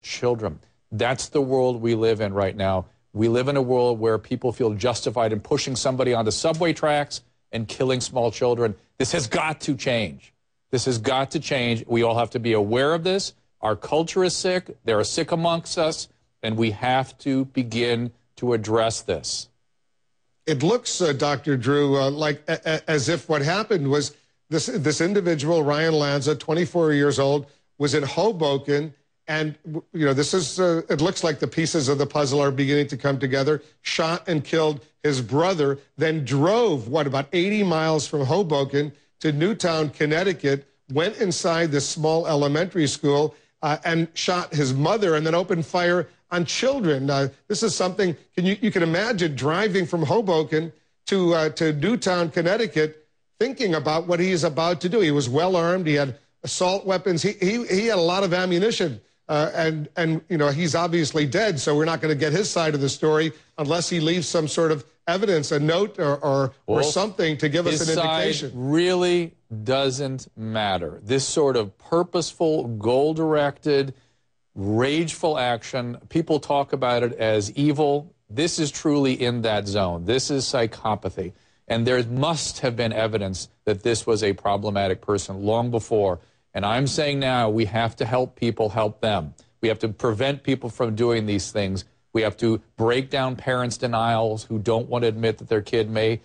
children. That's the world we live in right now. We live in a world where people feel justified in pushing somebody onto subway tracks and killing small children. This has got to change. This has got to change. We all have to be aware of this. Our culture is sick. There are sick amongst us, and we have to begin to address this. It looks, Dr. Drew, like as if what happened was this individual, Ryan Lanza, 24 years old, was in Hoboken, and this is it looks like the pieces of the puzzle are beginning to come together. Shot and killed his brother, then drove about 80 miles from Hoboken to Newtown, Connecticut, went inside this small elementary school and shot his mother, and then opened fire on children. This is something you can imagine driving from Hoboken to Newtown, Connecticut, thinking about what he is about to do. He was well armed. He had assault weapons. He had a lot of ammunition. And he's obviously dead, so we're not going to get his side of the story unless he leaves some sort of evidence, a note or something to give us an indication. His side really doesn't matter. This sort of purposeful, goal-directed, rageful action, people talk about it as evil. This is truly in that zone. This is psychopathy. And there must have been evidence that this was a problematic person long before. And I'm saying now we have to help people help them. We have to prevent people from doing these things. We have to break down parents' denials who don't want to admit that their kid may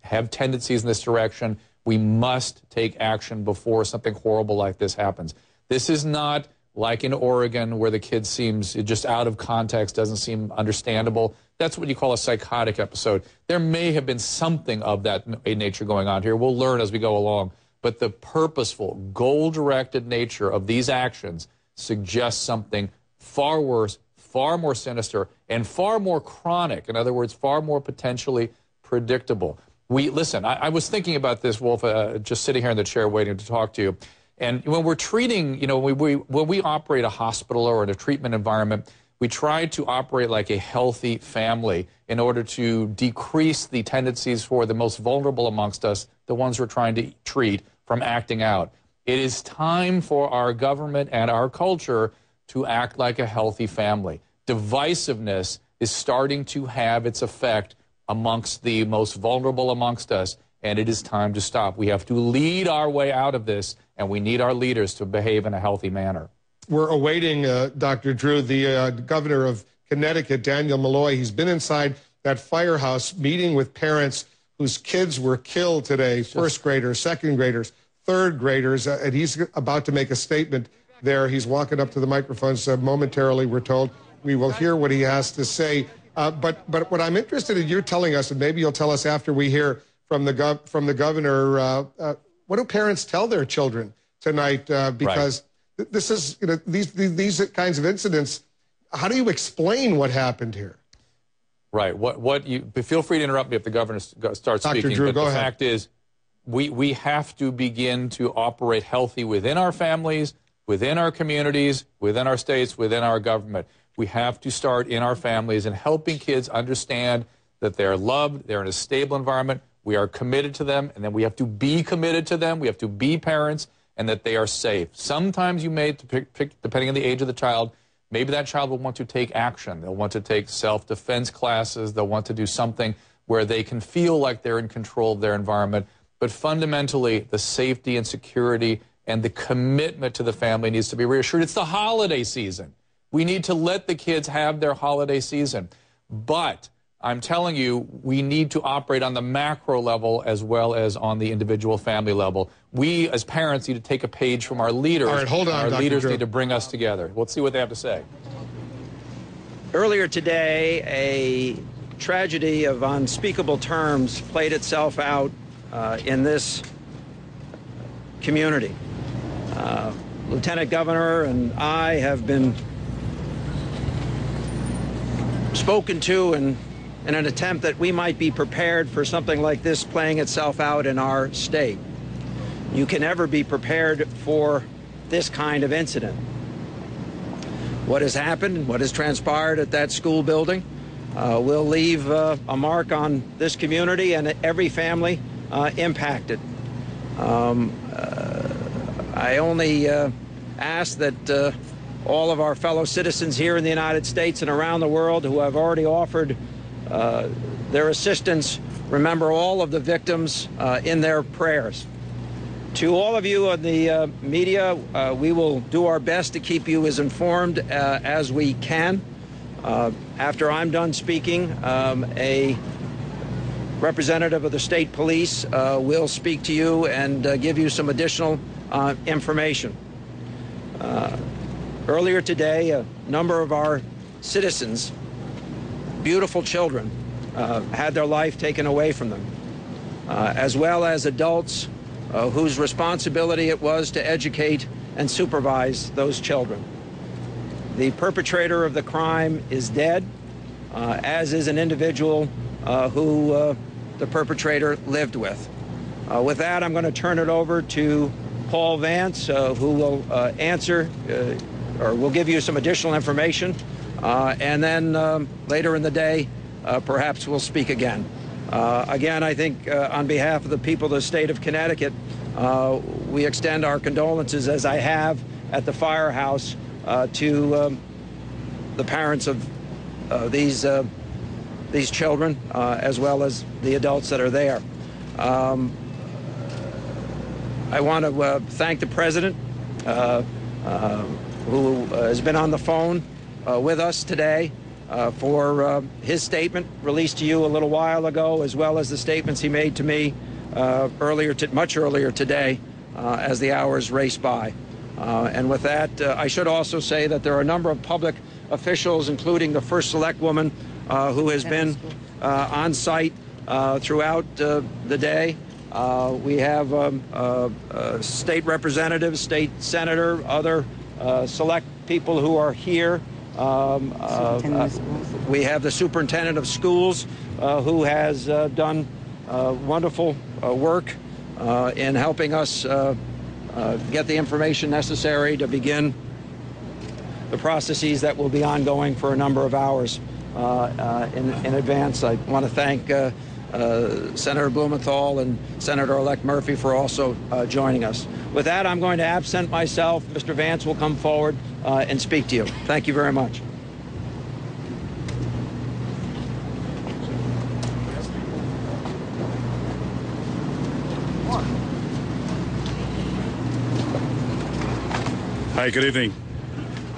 have tendencies in this direction. We must take action before something horrible like this happens. This is not like in Oregon where the kid seems just out of context, doesn't seem understandable. That's what you call a psychotic episode. There may have been something of that nature going on here. We'll learn as we go along. But the purposeful, goal-directed nature of these actions suggests something far worse, far more sinister, and far more chronic. In other words, far more potentially predictable. Listen, I was thinking about this, Wolf, just sitting here in the chair waiting to talk to you. And when we're treating, when we operate a hospital or in a treatment environment, we try to operate like a healthy family in order to decrease the tendencies for the most vulnerable amongst us, the ones we're trying to treat, from acting out. It is time for our government and our culture to act like a healthy family. Divisiveness is starting to have its effect amongst the most vulnerable amongst us, and it is time to stop. We have to lead our way out of this, and we need our leaders to behave in a healthy manner. We're awaiting, Dr. Drew, the governor of Connecticut, Daniel Malloy. He's been inside that firehouse meeting with parents whose kids were killed today, first graders, second graders, third graders, and he's about to make a statement there. He's walking up to the microphones momentarily, we're told. We will hear what he has to say. But what I'm interested in, you're telling us, and maybe you'll tell us after we hear from the governor, what do parents tell their children tonight? Because this is, these kinds of incidents, how do you explain what happened here? Right. Feel free to interrupt me if the governor starts speaking. Dr. Drew, but the fact is, we have to begin to operate healthy within our families, within our communities, within our states, within our government. We have to start in our families and helping kids understand that they're loved, they're in a stable environment, we are committed to them, and then we have to be committed to them, we have to be parents, and that they are safe. Sometimes you may, depending on the age of the child, maybe that child will want to take action. They'll want to take self-defense classes. They'll want to do something where they can feel like they're in control of their environment. But fundamentally, the safety and security and the commitment to the family needs to be reassured. It's the holiday season. We need to let the kids have their holiday season. But I'm telling you, we need to operate on the macro level as well as on the individual family level. We, as parents, need to take a page from our leaders. All right, hold on, our Dr. leaders Drew. need to bring us together. Let's see what they have to say. Earlier today, a tragedy of unspeakable terms played itself out in this community. Lieutenant Governor and I have been spoken to in an attempt that we might be prepared for something like this playing itself out in our state. You can never be prepared for this kind of incident. What has happened, what has transpired at that school building will leave a mark on this community and every family impacted. I only ask that all of our fellow citizens here in the United States and around the world who have already offered their assistance. Remember all of the victims in their prayers. To all of you in the media, we will do our best to keep you as informed as we can. After I'm done speaking, a representative of the state police will speak to you and give you some additional information. Earlier today, a number of our citizens, beautiful children, had their life taken away from them, as well as adults whose responsibility it was to educate and supervise those children. The perpetrator of the crime is dead, as is an individual who the perpetrator lived with. With that, I'm going to turn it over to Paul Vance, who will answer or will give you some additional information, and then later in the day, perhaps we'll speak again. Again, I think on behalf of the people of the state of Connecticut, we extend our condolences, as I have at the firehouse, to the parents of these children, as well as the adults that are there. I want to thank the president, who has been on the phone with us today for his statement released to you a little while ago, as well as the statements he made to me much earlier today as the hours race by. And with that, I should also say that there are a number of public officials, including the First Select Woman, who has been on site throughout the day. We have state representatives, state senator, other select people who are here. We have the superintendent of schools who has done wonderful work in helping us get the information necessary to begin the processes that will be ongoing for a number of hours in advance. I want to thank Senator Blumenthal and Senator-elect Murphy for also joining us. With that, I'm going to absent myself. Mr. Vance will come forward and speak to you. Thank you very much. Hi, good evening.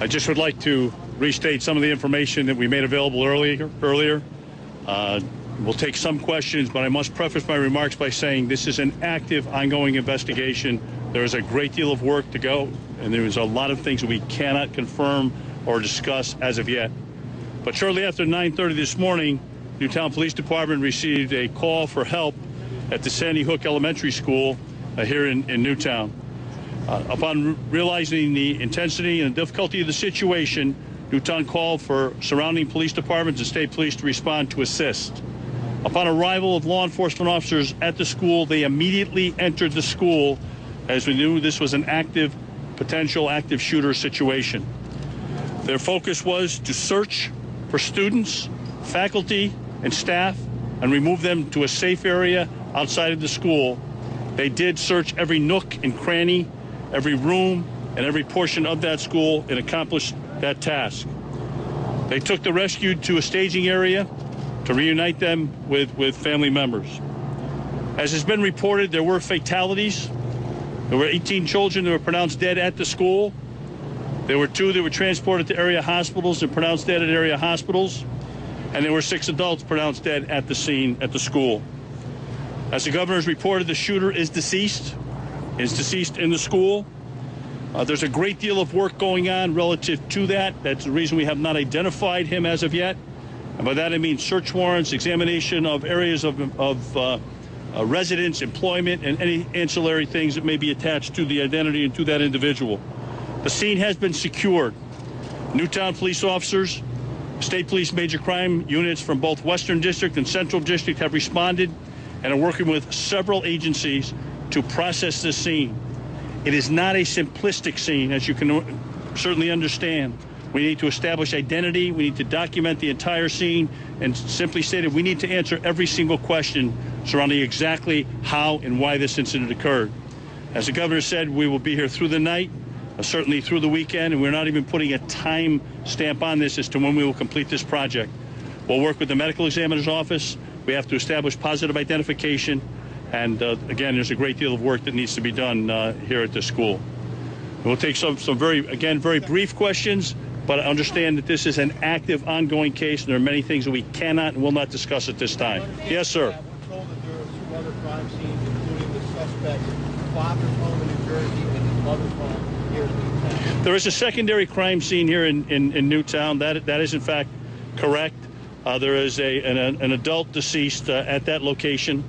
I just would like to restate some of the information that we made available earlier. We'll take some questions, but I must preface my remarks by saying this is an active, ongoing investigation. There is a great deal of work to go, and there is a lot of things that we cannot confirm or discuss as of yet. But shortly after 9:30 this morning, Newtown Police Department received a call for help at the Sandy Hook Elementary School here in Newtown. Upon realizing the intensity and difficulty of the situation, Newtown called for surrounding police departments and state police to respond to assist. Upon arrival of law enforcement officers at the school, they immediately entered the school as we knew this was an potential active shooter situation. Their focus was to search for students, faculty, and staff and remove them to a safe area outside of the school. They did search every nook and cranny, every room, and every portion of that school and accomplished that task. They took the rescued to a staging area to reunite them with family members. As has been reported, there were fatalities. There were 18 children that were pronounced dead at the school. There were 2 that were transported to area hospitals and pronounced dead at area hospitals. And there were 6 adults pronounced dead at the scene at the school. As the governor has reported, the shooter is deceased in the school. There's a great deal of work going on relative to that. That's the reason we have not identified him as of yet. And by that I mean search warrants, examination of areas of residence, employment, and any ancillary things that may be attached to the identity and to that individual. The scene has been secured. Newtown police officers, state police major crime units from both Western District and Central District have responded and are working with several agencies to process this scene. It is not a simplistic scene, as you can certainly understand. We need to establish identity. We need to document the entire scene. And simply stated, we need to answer every single question surrounding exactly how and why this incident occurred. As the governor said, we will be here through the night. certainly through the weekend, and we're not even putting a time stamp on this as to when we will complete this project. We'll work with the medical examiner's office. We have to establish positive identification, and again, there's a great deal of work that needs to be done here at the school. We'll take some very brief questions, but understand that this is an active, ongoing case, and there are many things that we cannot and will not discuss at this time. Yes, sir. We're told that there are two other crime scenes, including the suspect's father's home in New Jersey and his mother's home here in Newtown. There is a secondary crime scene here in Newtown. That is, in fact, correct. There is an adult deceased at that location.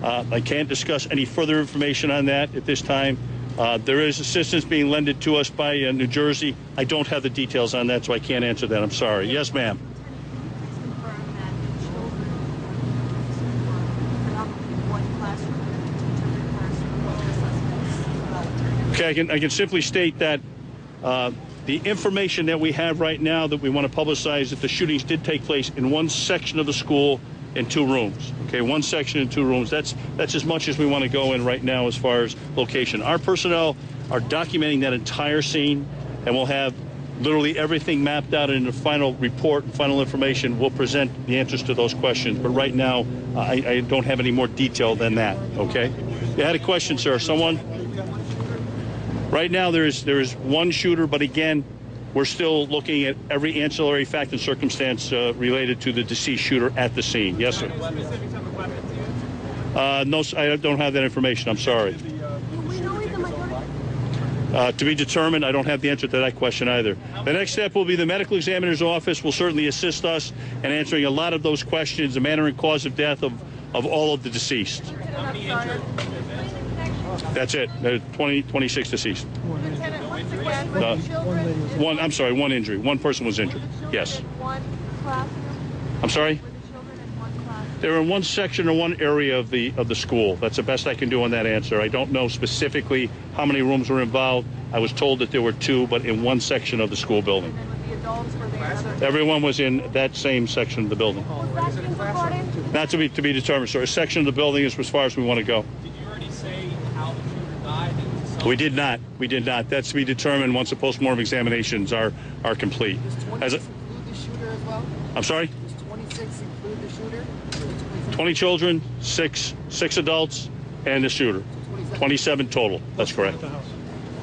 I can't discuss any further information on that at this time. There is assistance being lended to us by New Jersey. I don't have the details on that, so I can't answer that. I'm sorry. Yes, ma'am. Okay, I can simply state that the information that we have right now that we want to publicize that the shootings did take place in one section of the school in 2 rooms. Okay, one section in 2 rooms. That's as much as we want to go in right now as far as location. Our personnel are documenting that entire scene, and we'll have literally everything mapped out in the final report and final information. We'll present the answers to those questions. But right now, I don't have any more detail than that. Okay? You had a question, sir. Someone? Right now, there is one shooter, but again, we're still looking at every ancillary fact and circumstance related to the deceased shooter at the scene. Yes, sir. No, I don't have that information. I'm sorry. To be determined. I don't have the answer to that question either. The next step will be the medical examiner's office will certainly assist us in answering a lot of those questions, the manner and cause of death of all of the deceased. That's it. 26 deceased. One injury. One person was injured. Yes. I'm sorry? They were in one section or one area of the school. That's the best I can do on that answer. I don't know specifically how many rooms were involved. I was told that there were 2, but in one section of the school building. Everyone was in that same section of the building. Not to be determined, sir. A section of the building is as far as we want to go. We did not. We did not. That's to be determined once the postmortem examinations are complete. Does 26 include the shooter as well? I'm sorry? Does 26 include the shooter? 20 children, 6 adults, and the shooter. 27 total. That's correct.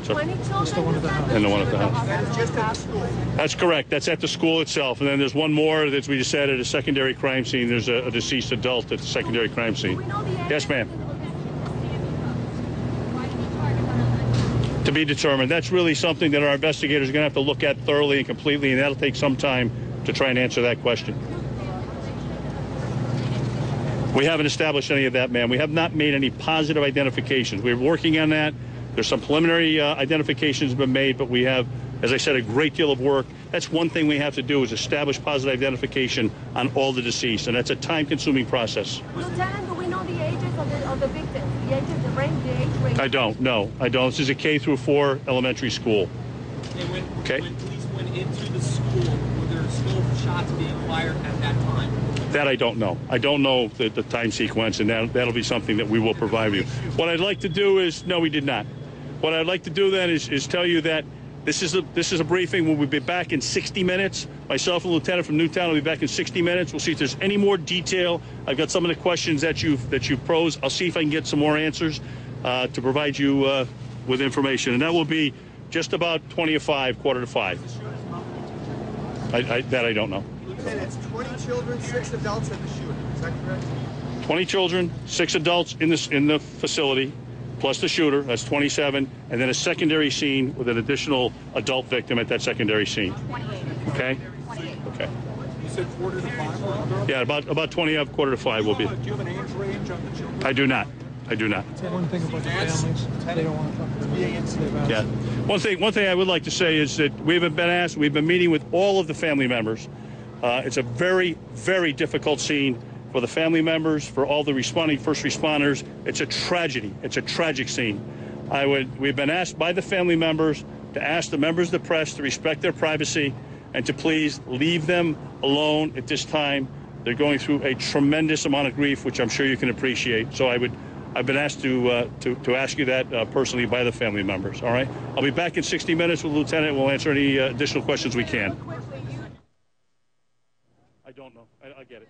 20 children and the one at the house. That's just at the school. That's correct. That's at the school itself. And then there's one more that we just said at a secondary crime scene. There's a deceased adult at the secondary crime scene. Yes, ma'am. To be determined. That's really something that our investigators are going to have to look at thoroughly and completely, and that'll take some time to try and answer that question. We haven't established any of that, ma'am. We have not made any positive identifications. We're working on that. There's some preliminary identifications have been made, but we have, as I said, a great deal of work. That's one thing we have to do is establish positive identification on all the deceased, and that's a time-consuming process. Lieutenant, do we know the ages of the victims? The ages, the age range? I don't. No, I don't. This is a K-4 elementary school. Okay. When police went into the school, were there still shots being fired at that time? That I don't know. I don't know the time sequence, and that'll be something that we will provide you. What I'd like to do is, no, we did not. What I'd like to do then is tell you that this is a briefing. We'll be back in 60 minutes. Myself and Lieutenant from Newtown will be back in 60 minutes. We'll see if there's any more detail. I've got some of the questions that you've posed. I'll see if I can get some more answers to provide you with information, and that will be just about 20 to 5, quarter to 5. That I don't know. It's 20 children, 6 adults at the shooter. Is that correct? 20 children, 6 adults in the facility, plus the shooter. That's 27, and then a secondary scene with an additional adult victim at that secondary scene. 28. Okay. 28. Okay. You said quarter to 5? Yeah, about 20 up, quarter to 5 will be. Do you have an age range on the children? I do not. I do not. That's one thing about the families. They don't want to talk about it. Yeah. One thing I would like to say is that we've been meeting with all of the family members. It's a very, very difficult scene for the family members, for all the responding first responders. It's a tragedy. It's a tragic scene. We've been asked by the family members to ask the members of the press to respect their privacy and to please leave them alone at this time. They're going through a tremendous amount of grief, which I'm sure you can appreciate. So I would I've been asked to ask you that personally by the family members. All right. I'll be back in 60 minutes with the lieutenant. We'll answer any additional questions we can. I don't know. I get it.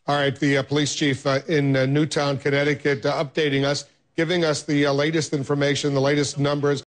All right, the police chief in Newtown, Connecticut, updating us, giving us the latest information, the latest numbers